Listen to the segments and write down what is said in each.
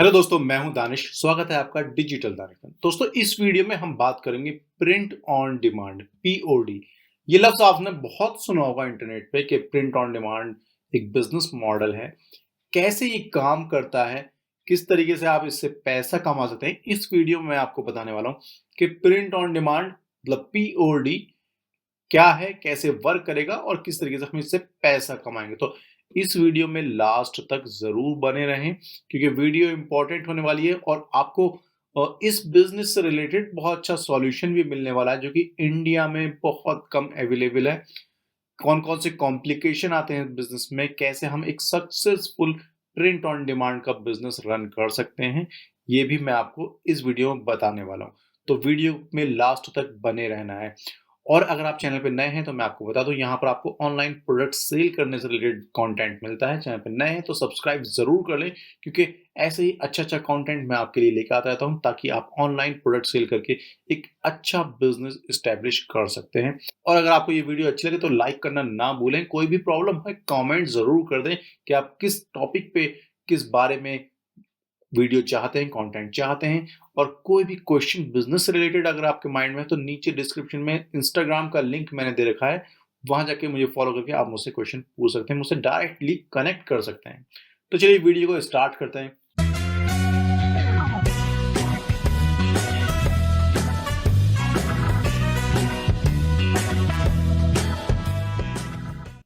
Hello दोस्तों, मैं हूं दानिश। स्वागत है आपका डिजिटल दानिश में। दोस्तों, इस वीडियो में हम बात करेंगे प्रिंट ऑन डिमांड, पीओडी। ये लफ्ज आपने बहुत सुना होगा इंटरनेट पे कि प्रिंट ऑन डिमांड एक बिजनेस मॉडल है। कैसे ये काम करता है, किस तरीके से आप इससे पैसा कमा सकते हैं, इस वीडियो में मैं आपको बताने वाला हूँ कि प्रिंट ऑन डिमांड मतलब पीओडी क्या है, कैसे वर्क करेगा और किस तरीके से हम इससे पैसा कमाएंगे। तो इस वीडियो में लास्ट तक जरूर बने रहें क्योंकि वीडियो इंपॉर्टेंट होने वाली है और आपको इस बिजनेस से रिलेटेड बहुत अच्छा सॉल्यूशन भी मिलने वाला है जो कि इंडिया में बहुत कम अवेलेबल है। कौन कौन से कॉम्प्लिकेशन आते हैं बिजनेस में, कैसे हम एक सक्सेसफुल प्रिंट ऑन डिमांड का बिजनेस रन कर सकते हैं, ये भी मैं आपको इस वीडियो में बताने वाला हूँ। तो वीडियो में लास्ट तक बने रहना है। और अगर आप चैनल पे नए हैं तो मैं आपको बता दूं, यहाँ पर आपको ऑनलाइन प्रोडक्ट सेल करने से रिलेटेड कंटेंट मिलता है। चैनल पे नए हैं तो सब्सक्राइब जरूर कर लें क्योंकि ऐसे ही अच्छा कंटेंट मैं आपके लिए लेकर आता रहता हूँ ताकि आप ऑनलाइन प्रोडक्ट सेल करके एक अच्छा बिजनेस स्टैब्लिश कर सकते हैं। और अगर आपको ये वीडियो अच्छी लगे तो लाइक करना ना भूलें। कोई भी प्रॉब्लम है कमेंट जरूर कर दें कि आप किस टॉपिक पे, किस बारे में वीडियो चाहते हैं, कंटेंट चाहते हैं। और कोई भी क्वेश्चन बिजनेस से रिलेटेड अगर आपके माइंड में है तो नीचे डिस्क्रिप्शन में इंस्टाग्राम का लिंक मैंने दे रखा है, वहां जाके मुझे फॉलो करके आप मुझसे क्वेश्चन पूछ सकते हैं, मुझसे डायरेक्टली कनेक्ट कर सकते हैं। तो चलिए वीडियो को स्टार्ट करते हैं।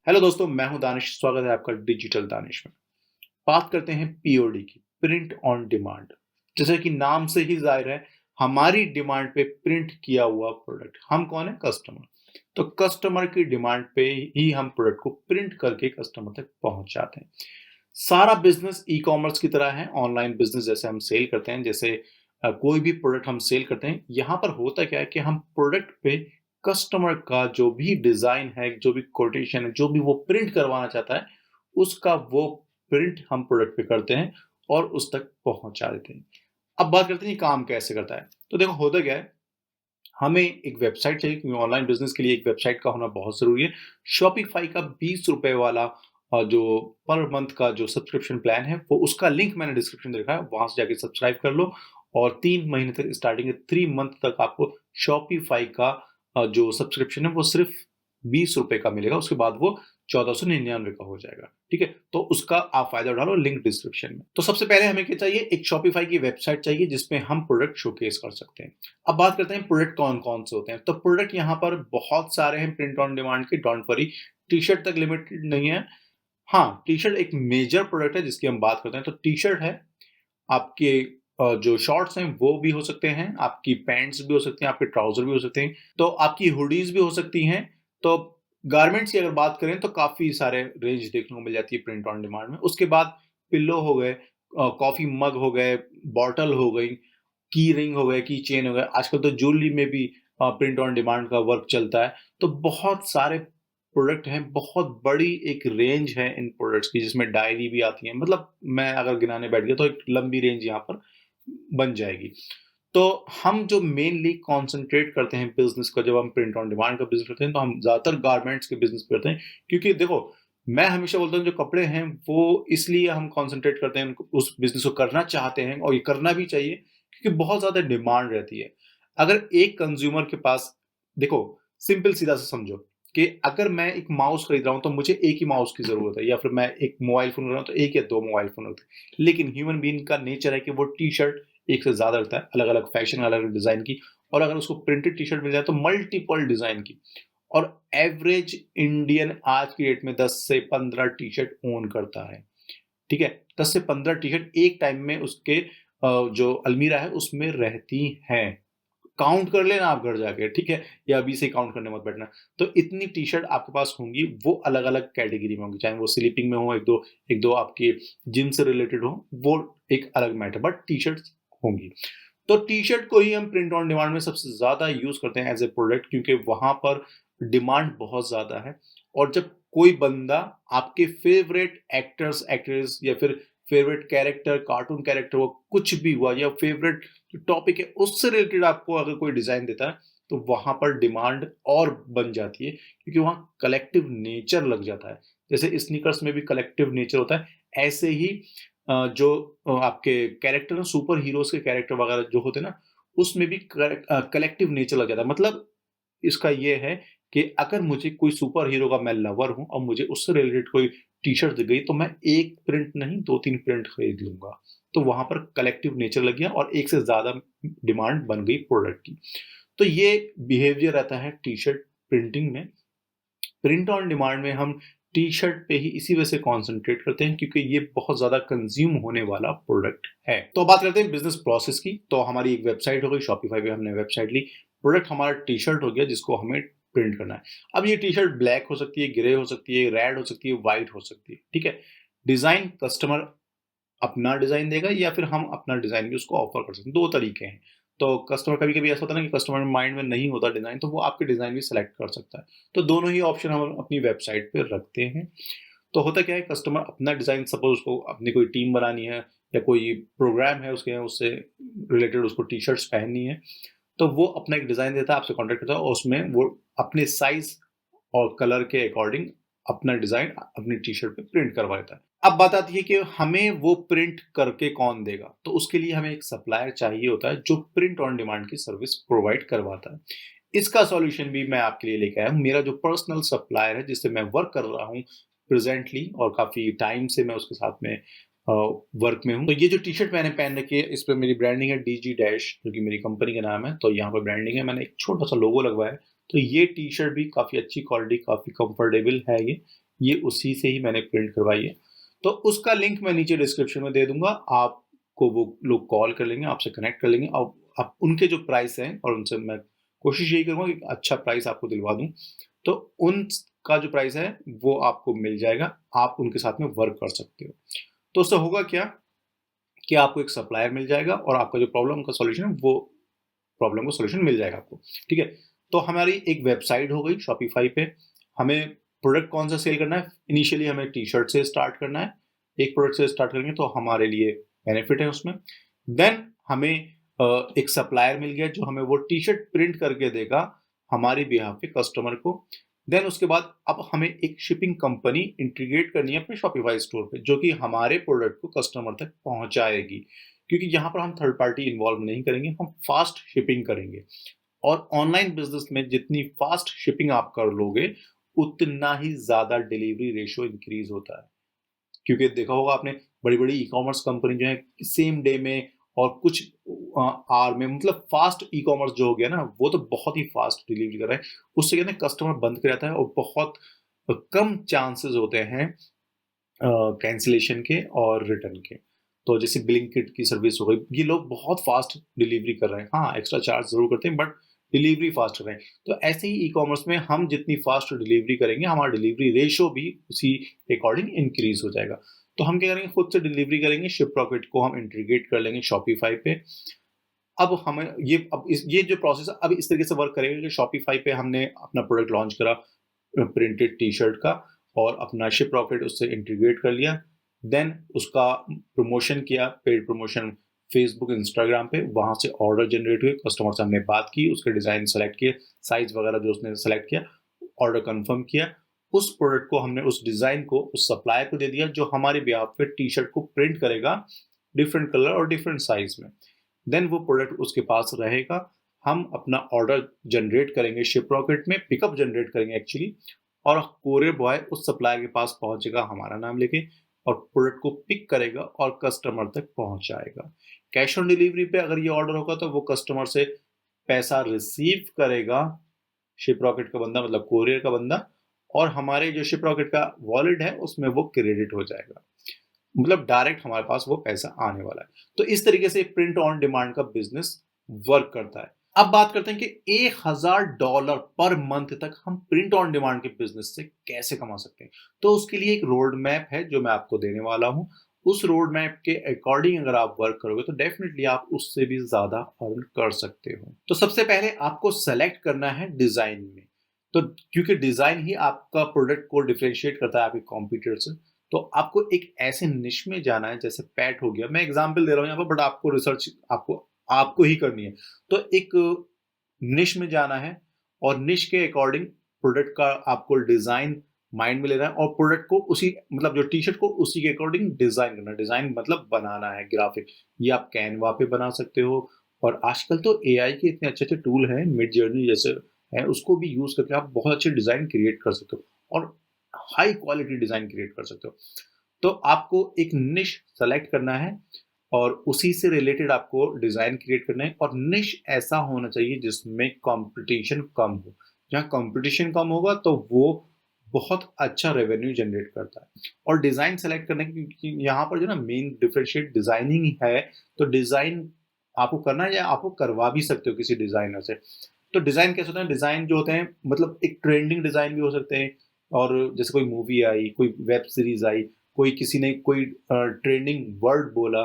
हेलो दोस्तों, मैं हूं दानिश। स्वागत है आपका डिजिटल दानिश में। बात करते हैं पीओडी की, प्रिंट ऑन डिमांड। जैसे कि नाम से ही जाहिर है, हमारी डिमांड पे प्रिंट किया हुआ प्रोडक्ट। हम कौन है? कस्टमर। तो कस्टमर की डिमांड पे ही हम प्रोडक्ट को प्रिंट करके कस्टमर तक पहुंचाते हैं। सारा बिजनेस ई कॉमर्स की तरह है, ऑनलाइन बिजनेस जैसे हम सेल करते हैं, जैसे कोई भी प्रोडक्ट हम सेल करते हैं। यहाँ पर होता क्या है कि हम प्रोडक्ट पे कस्टमर का जो भी डिजाइन है, जो भी कोटेशन है, जो भी वो प्रिंट करवाना चाहता है, उसका वो प्रिंट हम प्रोडक्ट पे करते हैं और उस तक पहुंचा देते हैं। अब बात करते हैं ये काम कैसे करता है। तो देखो होता क्या है, हमें एक वेबसाइट चाहिए क्योंकि ऑनलाइन बिजनेस के लिए एक वेबसाइट का होना बहुत जरूरी है। शॉपिफाई का 20 रुपए वाला जो पर मंथ का जो सब्सक्रिप्शन प्लान है, वो उसका लिंक मैंने डिस्क्रिप्शन में रखा है, वहां से जाके सब्सक्राइब कर लो। और 3 महीने तक, स्टार्टिंग 3 मंथ तक आपको शॉपिफाई का जो सब्सक्रिप्शन है वो सिर्फ 20 रुपए का मिलेगा। उसके बाद वो 1499 का हो जाएगा। ठीक है, तो उसका आप फायदा उठा लो, लिंक डिस्क्रिप्शन में। तो सबसे पहले हमें क्या चाहिए? एक शॉपिफाई की वेबसाइट चाहिए जिसमें हम प्रोडक्ट शोकेस कर सकते हैं। अब बात करते हैं प्रोडक्ट कौन कौन से होते हैं। तो प्रोडक्ट यहाँ पर बहुत सारे हैं प्रिंट ऑन डिमांड के, डोंट वरी। टी शर्ट तक लिमिटेड नहीं है। हाँ, टी शर्ट एक मेजर प्रोडक्ट है जिसकी हम बात करते हैं। तो टी शर्ट है, आपके जो शॉर्ट्स हैं वो भी हो सकते हैं, आपकी पैंट्स भी हो सकती हैं, आपके ट्राउजर भी हो सकते हैं, तो आपकी हुडीज भी हो सकती हैं। तो गारमेंट्स की अगर बात करें तो काफी सारे रेंज देखने को मिल जाती है प्रिंट ऑन डिमांड में। उसके बाद पिल्लो हो गए, कॉफी मग हो गए, बॉटल हो गई, की रिंग हो गए, की चेन हो गए। आजकल तो ज्वेलरी में भी प्रिंट ऑन डिमांड का वर्क चलता है। तो बहुत सारे प्रोडक्ट हैं, बहुत बड़ी एक रेंज है इन प्रोडक्ट्स की, जिसमें डायरी भी आती है। मतलब मैं अगर गिनाने बैठ गया तो एक लंबी रेंज यहाँ पर बन जाएगी। तो हम जो मेनली कॉन्सेंट्रेट करते हैं बिजनेस का, जब हम प्रिंट ऑन डिमांड का बिजनेस करते हैं तो हम ज्यादातर गारमेंट्स के बिजनेस करते हैं। क्योंकि देखो, मैं हमेशा बोलता हूँ जो कपड़े हैं वो इसलिए हम कॉन्सेंट्रेट करते हैं, उस बिजनेस को करना चाहते हैं और ये करना भी चाहिए क्योंकि बहुत ज्यादा डिमांड रहती है। अगर एक कंज्यूमर के पास, देखो सिंपल सीधा सा समझो कि अगर मैं एक माउस खरीद रहा हूं तो मुझे एक ही माउस की जरूरत है, या फिर मैं एक मोबाइल फोन खरीद रहा हूं तो एक या दो मोबाइल फोन होते हैं। लेकिन ह्यूमन बीइंग का नेचर है कि वो टी शर्ट एक से ज्यादा रखता है, अलग अलग फैशन, अलग अलग डिजाइन की। और अगर उसको प्रिंटेड टी शर्ट मिल जाए तो मल्टीपल डिजाइन की। और एवरेज इंडियन आज की डेट में 10 से 15 टी शर्ट ओन करता है। ठीक है, 10 से 15 टी शर्ट एक टाइम में उसके जो अलमीरा है उसमें रहती हैं। काउंट कर लेना आप घर जाके, ठीक है, या अभी से काउंट करने मत बैठना। तो इतनी टी शर्ट आपके पास होंगी, वो अलग अलग कैटेगरी में होंगी, चाहे वो स्लीपिंग में हो, एक दो आपके जिम से रिलेटेड हो, वो एक अलग मैटर, बट टी शर्ट होंगी। तो टी शर्ट को ही हम प्रिंट ऑन डिमांड में सबसे ज्यादा यूज करते हैं एज ए प्रोडक्ट, क्योंकि वहां पर डिमांड बहुत ज्यादा है। और जब कोई बंदा आपके फेवरेट एक्टर्स, एक्ट्रेस, या फिर फेवरेट कैरेक्टर, कार्टून कैरेक्टर, वो कुछ भी हुआ, या फेवरेट जो टॉपिक है उससे रिलेटेड आपको अगर कोई डिजाइन देता है तो वहां पर डिमांड और बन जाती है, क्योंकि वहां कलेक्टिव नेचर लग जाता है। जैसे स्नीकर्स में भी कलेक्टिव नेचर होता है, ऐसे ही जो आपके कैरेक्टर सुपर हीरोज के कैरेक्टर वगैरह जो होते हैं ना, उसमें भी कलेक्टिव नेचर लग जाता है। मतलब इसका ये है कि अगर मुझे कोई सुपर हीरो का मैं लवर हूँ और मुझे उससे रिलेटेड कोई टी-शर्ट दिख गई, तो मैं 1 प्रिंट नहीं 2-3 प्रिंट खरीद लूँगा। तो वहाँ पर कलेक्टिव नेचर लग गया और एक से ज़्यादा डिमांड बन गई प्रोडक्ट की। तो ये बिहेवियर रहता है टी-शर्ट प्रिंटिंग में। प्रिंट ऑन डिमांड में हम टी-शर्ट पे ही इसी वजह से कॉन्संट्रेट करते हैं क्योंकि ये बहुत ज़्यादा कंज़्यूम होने वाला प्रोडक्ट है। तो अब बात करते हैं बिज़नेस प्रोसेस की। तो हमारी एक वेबसाइट हो गई, शॉपिफ़ाई पे हमने वेबसाइट ली। प्रोडक्ट हमारा टी-शर्ट हो गया जिसको हमें प्रिंट करना है। अब ये टी-शर्ट ब्लैक हो सकती है, ग्रे हो सकती है, रेड हो सकती है, व्हाइट हो सकती है, ठीक है? डिज़ाइन कस्टमर अपना डिज़ाइन देगा या फिर हम अपना डिज़ाइन भी उसको ऑफ़र कर सकते हैं, 2 तरीके हैं। तो कस्टमर कभी-कभी ऐसा होता है ना कि कस्टमर माइंड में नहीं होता डिज़ाइन, तो वो आपके डिज़ाइन भी सेलेक्ट कर सकता है। तो दोनों ही ऑप्शन हम अपनी वेबसाइट पे रखते हैं। तो होता क्या है, कस्टमर अपना डिज़ाइन सपोज़ उसको अपनी कोई टीम बनानी है या कोई प्रोग्राम है उसके यहाँ, उससे रिलेटेड उसको टी-शर्ट्स पहननी है, तो वो अपना एक डिज़ाइन देता है, आपसे कॉन्टैक्ट करता है और उसमें वो अपने साइज़ और कलर के अकॉर्डिंग अपना डिज़ाइन अपनी टी-शर्ट पे प्रिंट करवा देता है। अब बात आती है कि हमें वो प्रिंट करके कौन देगा? तो उसके लिए हमें एक सप्लायर चाहिए होता है जो प्रिंट ऑन डिमांड की सर्विस प्रोवाइड करवाता है। इसका सॉल्यूशन भी मैं आपके लिए लेके आया हूँ। मेरा जो पर्सनल सप्लायर है जिससे मैं वर्क कर रहा हूँ प्रेज़ेंटली और काफ़ी टाइम से मैं उसके साथ में वर्क में हूँ। तो ये जो टी-शर्ट मैंने पहन रखी है, इस पे मेरी ब्रांडिंग है डीजी डैश, जो कि मेरी कंपनी का नाम है। तो यहाँ पे ब्रांडिंग है, मैंने एक छोटा-सा लोगो लगवाया है। तो ये टी-शर्ट भी काफ़ी अच्छी क्वालिटी, काफ़ी कंफर्टेबल है ये। ये उसी से ही मैंने प्रिंट करवाई है। तो उसका लिंक मैं नीचे डिस्क्रिप्शन में दे दूँगा। आपको वो लोग कॉल कर लेंगे, आपसे कनेक्ट कर लेंगे और आप उनके जो प्राइस हैं और उनसे मैं कोशिश यही करूँगा कि अच्छा प्राइस आपको दिलवा दूँ। तो उनका जो प्राइस है, वो आपको मिल जाएगा। आप उनके साथ में वर्क कर सकते हो। तो उससे होगा क्या कि आपको एक सप्लायर मिल जाएगा और आपका जो प्रॉब्लम का सॉल्यूशन है, वो प्रॉब्लम का सॉल्यूशन मिल जाएगा आपको। ठीक है? तो हमारी एक वेबसाइट हो गई शॉपिफ़ाई पे। हमें प्रोडक्ट कौन-सा सेल करना है? इनिशियली हमें टी-शर्ट से स्टार्ट करना है। एक प्रोडक्ट से स्टार्ट करेंगे तो हमारे लिए बेनिफिट है उसमें। देन हमें एक सप्लायर मिल गया जो हमें वो टी-शर्ट प्रिंट करके देगा हमारे बिहाफ़ पे कस्टमर को। देन उसके बाद अब हमें एक शिपिंग कंपनी इंटीग्रेट करनी है अपने शॉपिफ़ाई स्टोर पे, जो कि हमारे प्रोडक्ट को कस्टमर तक पहुँचाएगी। क्योंकि यहाँ पर हम थर्ड पार्टी इन्वॉल्व नहीं करेंगे, हम फास्ट शिपिंग करेंगे। और ऑनलाइन बिज़नेस में जितनी फास्ट शिपिंग आप कर लोगे, उतना ही ज़्यादा डिलीवरी रेशियो इंक्रीज़ होता है। क्योंकि देखा होगा आपने, बड़ी-बड़ी ई-कॉमर्स कंपनी जो है सेम डे में और कुछ आवर में, मतलब फास्ट ई-कॉमर्स जो हो गया ना, वो तो बहुत ही फास्ट डिलीवरी कर रहे हैं। उससे कहते हैं कस्टमर बंद कर जाता है और बहुत कम चांसेस होते हैं कैंसलेशन के और रिटर्न के। तो जैसे ब्लिंकिट की सर्विस हो गई, ये लोग बहुत फ़ास्ट डिलीवरी कर रहे हैं। हाँ, एक्स्ट्रा चार्ज ज़रूर करते हैं बट डिलीवरी फ़ास्ट कर रहे हैं। तो ऐसे ही ई-कॉमर्स में हम जितनी फ़ास्ट डिलीवरी करेंगे, हमारा डिलीवरी रेशियो भी उसी के अकॉर्डिंग इंक्रीज़ हो जाएगा। तो हम क्या करेंगे, खुद से डिलीवरी करेंगे, शिपरॉकेट को हम इंटीग्रेट कर लेंगे शॉपिफ़ाई पे। अब हमें ये जो प्रोसेस है, अब इस तरीके से वर्क करेगा कि शॉपिफ़ाई पे हमने अपना प्रोडक्ट लॉन्च करा प्रिंटेड टी-शर्ट का और अपना शिप रॉकेट उससे इंटीग्रेट कर लिया। देन उसका प्रमोशन किया, पेड प्रमोशन फेसबुक, इंस्टाग्राम पे, वहाँ से ऑर्डर जनरेट हुए, कस्टमर से हमने बात की, उसके डिज़ाइन सेलेक्ट किए, साइज़ वगैरह जो उसने सेलेक्ट किया, ऑर्डर कन्फर्म किया। उस प्रोडक्ट को हमने, उस डिज़ाइन को उस सप्लायर को दे दिया जो हमारे बिहाफ़ पे टी-शर्ट को प्रिंट करेगा डिफरेंट कलर और डिफरेंट साइज़ में। देन वो प्रोडक्ट उसके पास रहेगा। हम अपना ऑर्डर जनरेट करेंगे शिप रॉकेट में, पिकअप जनरेट करेंगे एक्चुअली, और कोरियर बॉय उस सप्लायर के पास पहुंचेगा हमारा नाम लेके और प्रोडक्ट को पिक करेगा और कस्टमर तक पहुंचाएगा। कैश ऑन डिलीवरी पे अगर ये ऑर्डर होगा तो वो कस्टमर से पैसा रिसीव करेगा शिप रॉकेट का बंदा, मतलब कोरियर का बंदा, और हमारे जो शिप रॉकेट का वॉलेट है उसमें वो क्रेडिट हो जाएगा। मतलब डायरेक्ट हमारे पास वो पैसा आने वाला है। तो इस तरीके से प्रिंट ऑन डिमांड का बिजनेस वर्क करता है। अब बात करते हैं कि $1000 पर मंथ तक हम प्रिंट ऑन डिमांड के बिजनेस से कैसे कमा सकते हैं। तो उसके लिए एक रोड मैप है जो मैं आपको देने वाला हूं। उस रोड मैप के अकॉर्डिंग अगर आप वर्क करोगे तो डेफिनेटली आप उससे भी ज्यादा अर्न कर सकते हो। तो सबसे पहले आपको सेलेक्ट करना है डिजाइन में। तो क्योंकि डिजाइन ही आपका प्रोडक्ट को डिफरेंशिएट करता है आपके कॉम्पिटिटर से, तो आपको एक ऐसे निश में जाना है, जैसे पेट हो गया, मैं एग्जांपल दे रहा हूँ यहाँ पर, बट आपको रिसर्च आपको आपको ही करनी है। तो एक निश में जाना है और निश के अकॉर्डिंग प्रोडक्ट का आपको डिजाइन माइंड में लेना है और प्रोडक्ट को उसी मतलब जो टी-शर्ट को उसी के अकॉर्डिंग डिज़ाइन करना है। डिज़ाइन मतलब बनाना है ग्राफ़िक। ये आप कैनवा पे बना सकते हो और आजकल तो एआई के इतने अच्छे-अच्छे टूल हैं, मिडजर्नी जैसे है, उसको भी यूज़ करके आप बहुत अच्छे डिज़ाइन क्रिएट कर सकते हो और हाई क्वालिटी डिज़ाइन क्रिएट कर सकते हो। तो आपको एक निश सेलेक्ट करना है और उसी से रिलेटेड आपको डिज़ाइन क्रिएट करना है और निश ऐसा होना चाहिए जिसमें कॉम्पिटिशन कम हो। जहाँ कॉम्पिटिशन कम होगा तो वो बहुत अच्छा रेवेन्यू जनरेट करता है। और डिज़ाइन सेलेक्ट करने की क्योंकि यहाँ पर जो है ना मेन डिफरेंशिएट डिज़ाइनिंग है, तो डिज़ाइन आपको करना है या आपको करवा भी सकते हो किसी डिज़ाइनर से। तो डिज़ाइन कैसे होता है, डिज़ाइन जो होते हैं मतलब एक ट्रेंडिंग डिज़ाइन भी हो सकते हैं और जैसे कोई मूवी आई, कोई वेब सीरीज़ आई, कोई किसी ने कोई ट्रेंडिंग वर्ड बोला,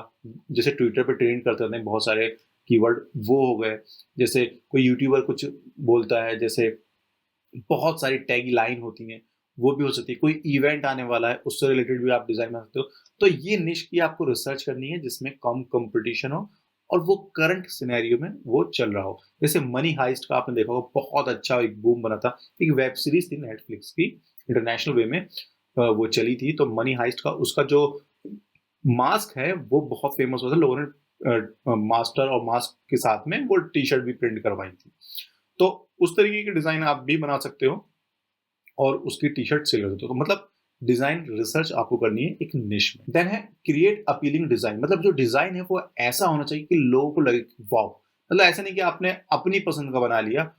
जैसे ट्विटर पे ट्रेंड करते रहते हैं बहुत सारे कीवर्ड, वो हो गए। जैसे कोई यूट्यूबर कुछ बोलता है, जैसे बहुत सारी टैग लाइन होती हैं, वो भी हो सकती है। कोई इवेंट आने वाला है, उससे रिलेटेड भी आप डिज़ाइन बना सकते हो। तो ये निश की आपको रिसर्च करनी है जिसमें कम कॉम्पिटिशन हो और वो करंट सिनेरियो में वो चल रहा हो। जैसे मनी हाइस्ट का आपने देखा होगा, बहुत अच्छा एक बूम बना था। एक वेब सीरीज़ थी नेटफ्लिक्स की, इंटरनेशनल वे में वो चली थी। तो मनी हाइस्ट का उसका जो मास्क है, वो बहुत फेमस हुआ था। लोगों ने मास्टर और मास्क के साथ में वो टी-शर्ट भी प्रिंट करवाई थी। तो उस तरीके की डिज़ाइन आप भी बना सकते हो और उसकी टी-शर्ट सेल कर सकते हो। तो मतलब डिज़ाइन रिसर्च आपको करनी है एक निश में। देन है क्रिएट अपीलिंग डिज़ाइन, मतलब जो डिज़ाइन है वो ऐसा होना चाहिए कि लोगों को लगे वाओ! मतलब ऐसा नहीं कि आपने अपनी पसंद का बना लिया।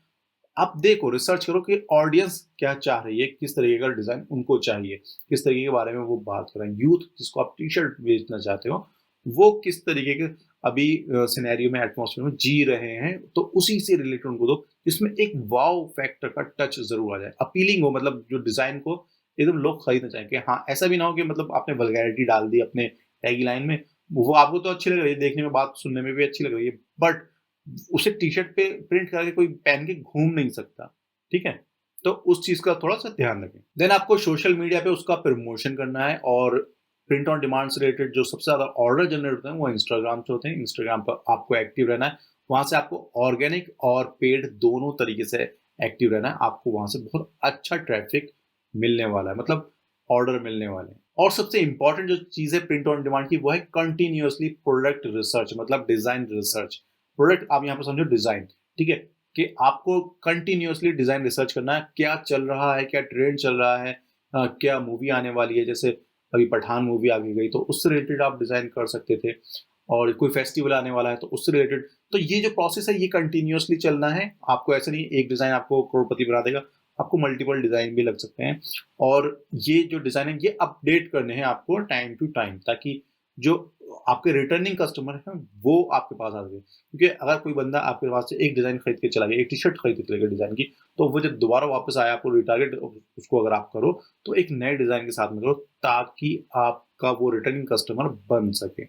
आप देखो, रिसर्च करो कि ऑडियंस क्या चाह रही है, किस तरीके का डिज़ाइन उनको चाहिए, किस तरीके के बारे में वो बात कर रहे हैं। यूथ जिसको आप टी-शर्ट बेचना चाहते हो, वो किस तरीके के अभी सिनेरियो में, एटमॉस्फेयर में जी रहे हैं, तो उसी से रिलेटेड उनको दो, जिसमें एक वाओ फैक्टर का टच ज़रूर आ जाए। अपीलिंग हो, मतलब जो डिज़ाइन को एकदम लोग खरीदना चाहें कि हाँ, ऐसा भी ना हो कि मतलब आपने वल्गैरिटी डाल दी अपने टैगलाइन में, वो आपको तो अच्छी लग रही है, देखने में, बात सुनने में भी अच्छी लग रही है, बट उसे टी-शर्ट पे प्रिंट करके कोई पहन के घूम नहीं सकता, ठीक है? तो उस चीज़ का थोड़ा-सा ध्यान रखें। देन आपको सोशल मीडिया पे उसका प्रमोशन करना है और प्रिंट ऑन डिमांड से रिलेटेड जो सबसे ज़्यादा ऑर्डर जनरेट होते हैं, वो इंस्टाग्राम से होते हैं। इंस्टाग्राम पर आपको एक्टिव रहना है। वहाँ से आपको ऑर्गेनिक और पेड दोनों तरीके से एक्टिव रहना है। आपको वहाँ से बहुत अच्छा ट्रैफ़िक मिलने वाला है, मतलब ऑर्डर मिलने वाले हैं। और सबसे इम्पोर्टेंट जो चीज़ है प्रिंट ऑन डिमांड की, वो है कंटीन्यूअसली प्रोडक्ट रिसर्च, मतलब डिज़ाइन रिसर्च। प्रोडक्ट आप यहाँ पर समझो डिज़ाइन, ठीक है? कि आपको कंटीन्यूअसली डिज़ाइन रिसर्च करना है, क्या चल रहा है, क्या ट्रेंड चल रहा है, क्या मूवी आने वाली है, जैसे अभी पठान मूवी आ गई तो उससे रिलेटेड आप डिज़ाइन कर सकते थे और कोई फेस्टिवल आने वाला है तो उससे रिलेटेड। तो ये जो प्रोसेस है ये कंटीन्यूअसली चलना है। आपको ऐसा नहीं एक डिज़ाइन आपको करोड़पति बना देगा, आपको मल्टीपल डिज़ाइन भी लग सकते हैं और ये जो डिज़ाइन है ये अपडेट करने हैं आपको टाइम टू टाइम, ताकि जो आपके रिटर्निंग कस्टमर हैं वो आपके पास आ सके। क्योंकि अगर कोई बंदा आपके पास से एक डिज़ाइन खरीद के चला गया, एक टी-शर्ट खरीद के चला गया डिज़ाइन की, तो वो जब दोबारा वापस आया आपको रिटारगेट उसको अगर आप करो, तो एक नए डिज़ाइन के साथ में करो, ताकि आपका वो रिटर्निंग कस्टमर बन सके।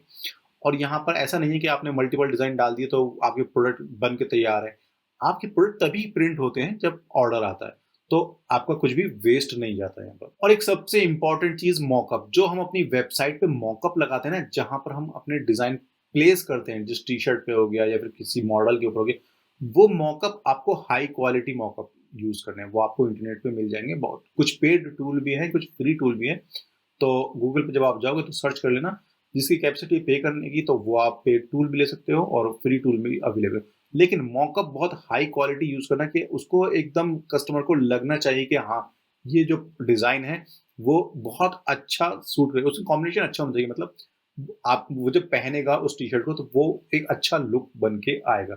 और यहाँ पर ऐसा नहीं है कि आपने मल्टीपल डिज़ाइन डाल दिए तो आपके प्रोडक्ट बन के तैयार है। आपके प्रोडक्ट तभी प्रिंट होते हैं जब ऑर्डर आता है। तो आपका कुछ भी वेस्ट नहीं जाता है यहाँ पर। और एक सबसे इम्पोर्टेंट चीज़ मॉकअप, जो हम अपनी वेबसाइट पे मॉकअप लगाते हैं ना, जहाँ पर हम अपने डिज़ाइन प्लेस करते हैं, जिस टी-शर्ट पे हो गया या फिर किसी मॉडल के ऊपर हो गया, वो मॉकअप आपको हाई क्वालिटी मॉकअप यूज़ करने हैं। वो आपको इंटरनेट पे मिल जाएँगे। बहुत कुछ पेड टूल भी हैं, कुछ फ्री टूल भी हैं। तो गूगल पे जब आप जाओगे तो सर्च कर लेना, जिसकी कैपेसिटी पे करने की, तो वो आप पेड टूल भी ले सकते हो और फ्री टूल भी अवेलेबल है। लेकिन मॉकअप बहुत हाई क्वालिटी यूज़ करना कि उसको एकदम कस्टमर को लगना चाहिए कि हाँ, ये जो डिज़ाइन है वो बहुत अच्छा सूट करेगा, उसका कॉम्बिनेशन अच्छा होना चाहिए, मतलब आप वो जब पहनेगा उस टी-शर्ट को तो वो एक अच्छा लुक बन के आएगा।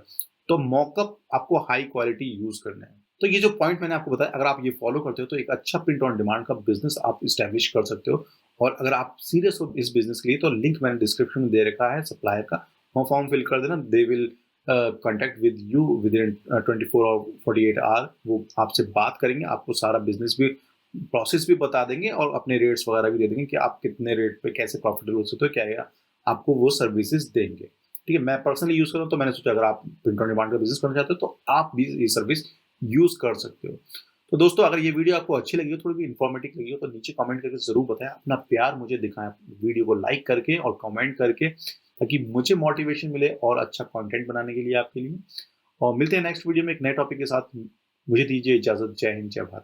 तो मॉकअप आपको हाई क्वालिटी यूज़ करना है। तो ये जो पॉइंट मैंने आपको बताया, अगर आप ये फॉलो करते हो तो एक अच्छा प्रिंट ऑन डिमांड का बिज़नेस आप एस्टैब्लिश कर सकते हो। और अगर आप सीरियस हो इस बिज़नेस के लिए तो लिंक मैंने डिस्क्रिप्शन में दे रखा है सप्लायर का, वो फॉर्म फिल कर देना। They will contact with you within 24 और 48 आवर। वो आपसे बात करेंगे, आपको सारा बिज़नेस भी प्रोसेस भी बता देंगे और अपने रेट्स वगैरह भी दे देंगे कि आप कितने रेट पे कैसे प्रॉफिटेबल हो सकते हो, क्या-क्या आपको वो सर्विसेज़ देंगे। ठीक है? मैं पर्सनली यूज़ कर रहा हूँ तो मैंने सोचा अगर आप प्रिंट ऑन डिमांड का बिज़नेस करना चाहते हो तो आप भी ये सर्विस यूज़ कर सकते हो। तो दोस्तों, अगर ये वीडियो आपको अच्छी लगी हो, थोड़ी भी इन्फॉर्मेटिव लगी हो, तो नीचे कमेंट करके ज़रूर बताएँ। अपना प्यार मुझे दिखाएँ वीडियो को लाइक करके और कमेंट करके, ताकि मुझे मोटिवेशन मिले और अच्छा कंटेंट बनाने के लिए आपके लिए। और मिलते हैं नेक्स्ट वीडियो में एक नए टॉपिक के साथ। मुझे दीजिए इजाज़त। जय हिंद, जय भारत।